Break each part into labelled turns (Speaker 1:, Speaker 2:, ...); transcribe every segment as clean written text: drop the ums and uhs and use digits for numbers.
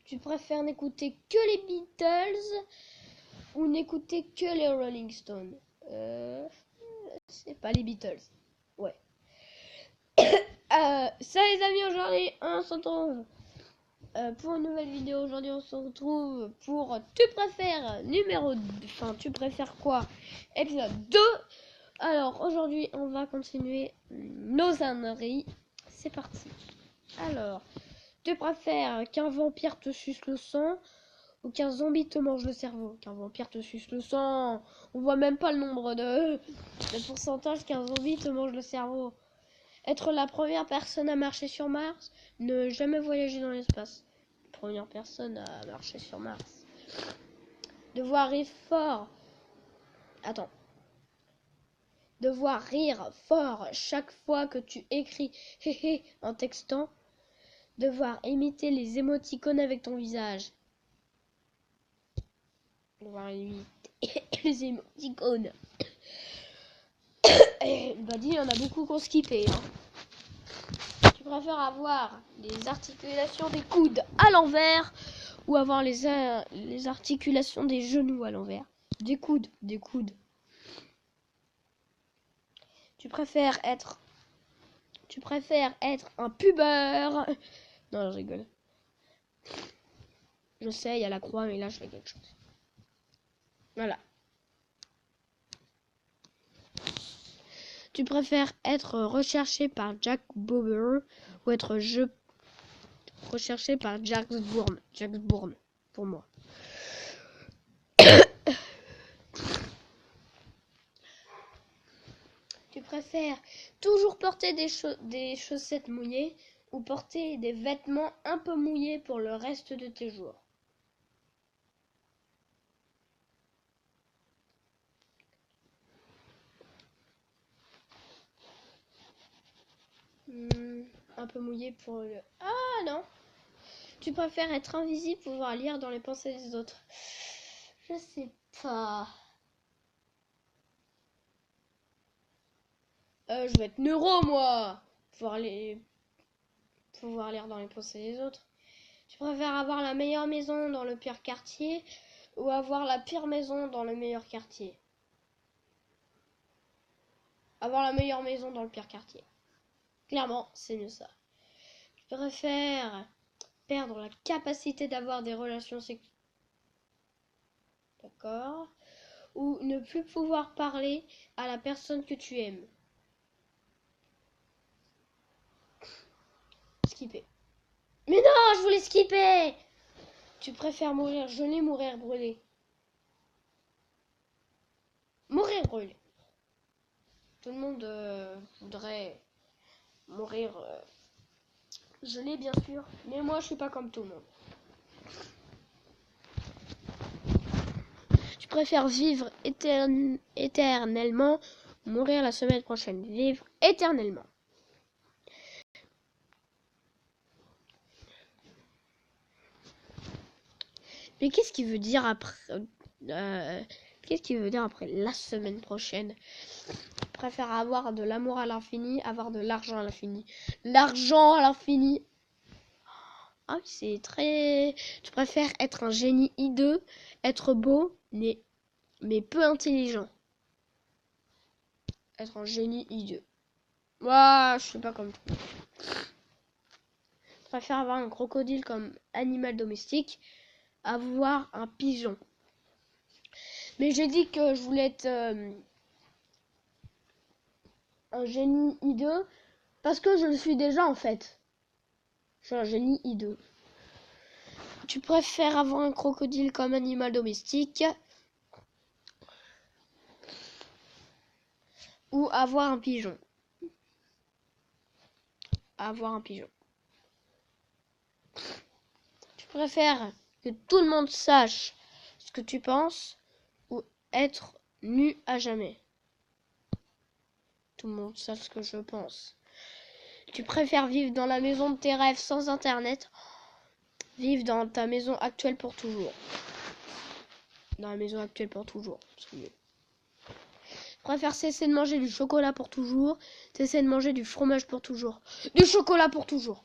Speaker 1: Tu préfères n'écouter que les Beatles ou n'écouter que les Rolling Stones? C'est pas les Beatles. Ouais. Ça les amis, aujourd'hui on se retrouve pour une nouvelle vidéo. Aujourd'hui on se retrouve pour Tu préfères tu préfères quoi, épisode 2. Alors aujourd'hui on va continuer nos âneries. C'est parti. Alors, tu préfères qu'un vampire te suce le sang ou qu'un zombie te mange le cerveau? Qu'un vampire te suce le sang, on voit même pas le nombre de pourcentage qu'un zombie te mange le cerveau. Être la première personne à marcher sur Mars, ne jamais voyager dans l'espace. Première personne à marcher sur Mars. Devoir rire fort. Attends. Devoir rire fort chaque fois que tu écris hé en textant. Devoir imiter les émoticônes avec ton visage. Devoir imiter les émoticônes. Bah dis, il y en a beaucoup qu'on skippé. Tu préfères avoir les articulations des coudes à l'envers ou avoir les articulations des genoux à l'envers? Des coudes. Tu préfères être un pubeur? Non, je rigole. Je sais, il y a la croix, mais là, je fais quelque chose. Voilà. Tu préfères être recherché par Jack Bauer ou être recherché par Jack Bourne? Jack Bourne, pour moi. Tu préfères toujours porter des chaussettes mouillées ou porter des vêtements un peu mouillés pour le reste de tes jours? Un peu mouillé pour le... Ah non! Tu préfères être invisible, pouvoir lire dans les pensées des autres? Je sais pas. Je vais être neuro, moi! Pouvoir lire dans les pensées des autres. Tu préfères avoir la meilleure maison dans le pire quartier ou avoir la pire maison dans le meilleur quartier? Avoir la meilleure maison dans le pire quartier. Clairement, c'est mieux ça. Tu préfères perdre la capacité d'avoir des relations sexuelles. D'accord. Ou ne plus pouvoir parler à la personne que tu aimes. Skipper. Mais non, je voulais skipper. Tu préfères mourir gelé, mourir brûlé? Mourir brûlé. Tout le monde voudrait mourir gelé, bien sûr. Mais moi, je suis pas comme tout le monde. Tu préfères vivre éternellement ou mourir la semaine prochaine? Vivre éternellement. Mais qu'est-ce qu'il veut dire après la semaine prochaine? Je préfère avoir de l'amour à l'infini, avoir de l'argent à l'infini. L'argent à l'infini. Ah oui, c'est très... Tu préfères être un génie hideux, être beau, mais peu intelligent. Être un génie hideux. Moi, je suis pas comme toi. Je préfère avoir un crocodile comme animal domestique, avoir un pigeon. Mais j'ai dit que je voulais être un génie hideux parce que je le suis déjà en fait. Je suis un génie hideux. Tu préfères avoir un crocodile comme animal domestique ou avoir un pigeon? Avoir un pigeon. Tu préfères que tout le monde sache ce que tu penses ou être nu à jamais? Tout le monde sache ce que je pense. Tu préfères vivre dans la maison de tes rêves sans internet, vivre dans ta maison actuelle pour toujours? Dans la maison actuelle pour toujours, c'est mieux. Je préfère cesser de manger du chocolat pour toujours, cesser de manger du fromage pour toujours. Du chocolat pour toujours.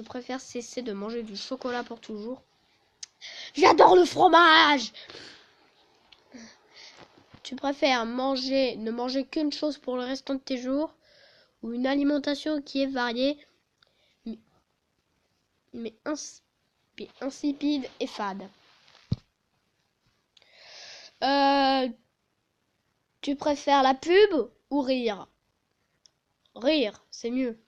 Speaker 1: Je préfère cesser de manger du chocolat pour toujours. J'adore le fromage. Tu préfères ne manger qu'une chose pour le restant de tes jours ou une alimentation qui est variée mais insipide et fade. Tu préfères la pub ou rire? Rire, c'est mieux.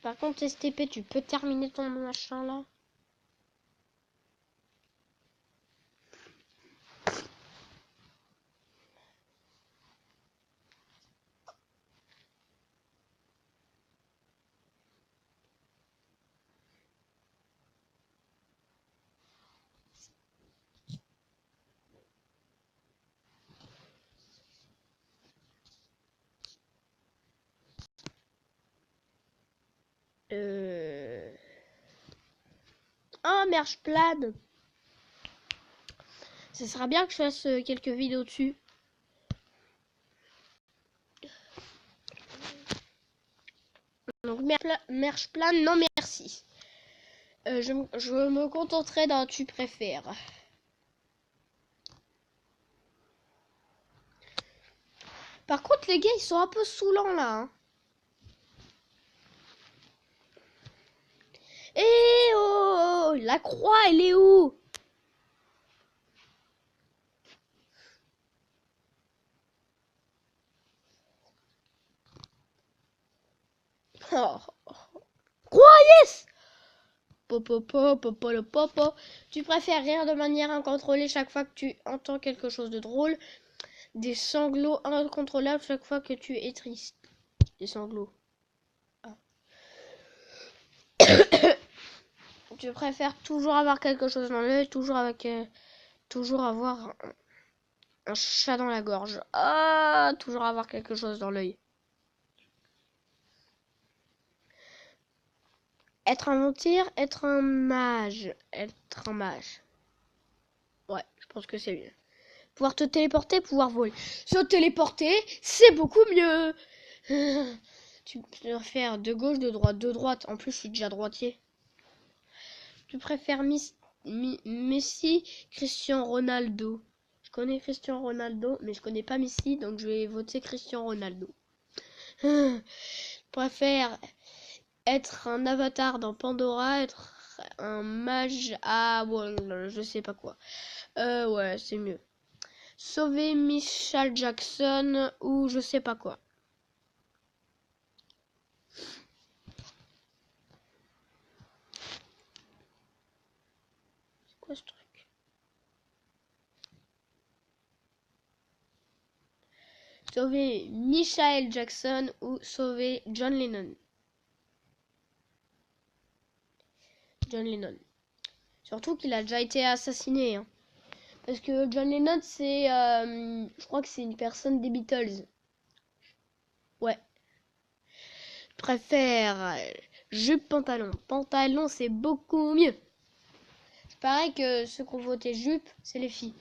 Speaker 1: Par contre, STP, tu peux terminer ton machin là? Ah, merde, je plane. Ce sera bien que je fasse quelques vidéos dessus. Donc, merge plane, non merci. Je me contenterai d'un tu préfères. Par contre, les gars, ils sont un peu saoulants là. Hein. Eh oh, la croix, elle est où? Oh. Croix, yes! Popo, popo, popo, popo. Tu préfères rire de manière incontrôlée chaque fois que tu entends quelque chose de drôle? Des sanglots incontrôlables chaque fois que tu es triste. Des sanglots. Ah. Tu préfères toujours avoir quelque chose dans l'œil, toujours avoir un chat dans la gorge. Ah, toujours avoir quelque chose dans l'œil. Être un vampire, être un mage. Être un mage. Ouais, je pense que c'est mieux. Pouvoir te téléporter, pouvoir voler. Se téléporter, c'est beaucoup mieux. Tu peux faire de gauche, de droite, de droite. En plus, je suis déjà droitier. Tu préfères Messi, Cristiano Ronaldo? Je connais Cristiano Ronaldo, mais je connais pas Messi, donc je vais voter Cristiano Ronaldo. Je préfère être un avatar dans Pandora, être un mage à... Bon, je sais pas quoi. Ouais, c'est mieux. Sauver Michael Jackson ou je sais pas quoi. C'est quoi ce truc? Sauver Michael Jackson ou sauver John Lennon. John Lennon. Surtout qu'il a déjà été assassiné. Hein. Parce que John Lennon, c'est... je crois que c'est une personne des Beatles. Ouais. Je préfère jupe pantalon. Pantalon, c'est beaucoup mieux. C'est pareil que ceux qui ont voté jupe, c'est les filles.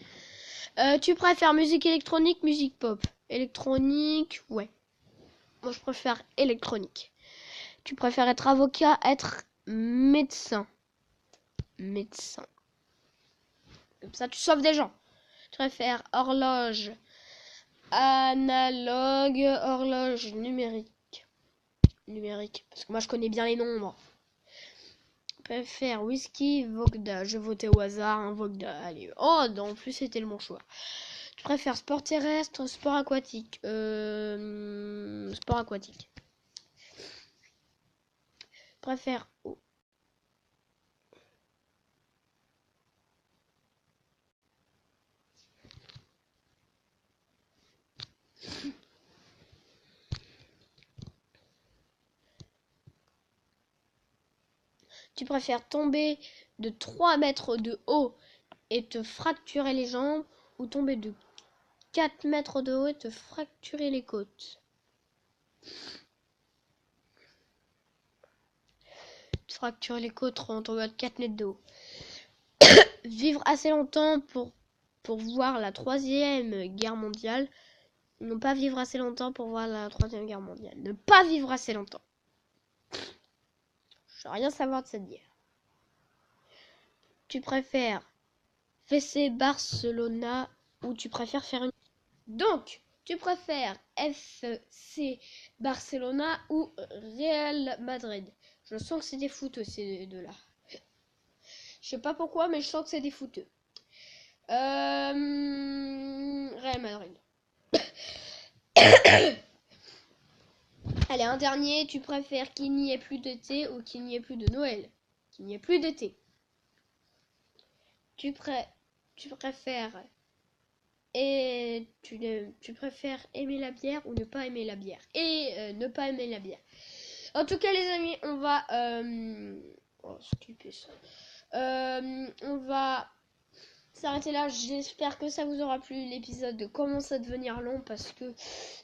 Speaker 1: Tu préfères musique électronique, musique pop? Électronique, ouais. Moi, je préfère électronique. Tu préfères être avocat, être médecin? Médecin. Comme ça, tu sauves des gens. Tu préfères horloge analogue, horloge numérique. Numérique, parce que moi, je connais bien les nombres. Je préfère whisky, vodka. Je votais au hasard, un vodka. Allez. Oh, en plus, c'était le bon choix. Tu préfères sport terrestre, sport aquatique? Sport aquatique. Je préfère... Oh. Tu préfères tomber de 3 mètres de haut et te fracturer les jambes ou tomber de 4 mètres de haut et te fracturer les côtes? Fracturer les côtes en tombant de 4 mètres de haut. Vivre assez longtemps pour voir la 3e guerre mondiale Ne pas vivre assez longtemps pour voir la Troisième Guerre mondiale. Ne pas vivre assez longtemps. Je veux rien savoir de cette guerre. Tu préfères FC Barcelona ou tu préfères faire une... Donc, tu préfères FC Barcelona ou Real Madrid? Je sens que c'est des footeux ces deux-là. Je sais pas pourquoi, mais je sens que c'est des footeux. Real Madrid. Allez, un dernier. Tu préfères qu'il n'y ait plus de thé ou qu'il n'y ait plus de Noël? Qu'il n'y ait plus de thé. Tu préfères tu préfères aimer la bière ou ne pas aimer la bière? Et ne pas aimer la bière. En tout cas, les amis, on va skipper ça. On va s'arrêter là. J'espère que ça vous aura plu. L'épisode commence à devenir long parce que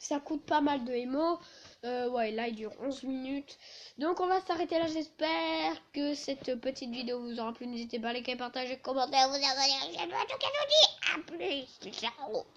Speaker 1: ça coûte pas mal de émo. Ouais, là il dure 11 minutes. Donc on va s'arrêter là. J'espère que cette petite vidéo vous aura plu. N'hésitez pas à liker, partager, commenter, vous abonner à la chaîne. En tout cas, je vous dis à plus. Ciao.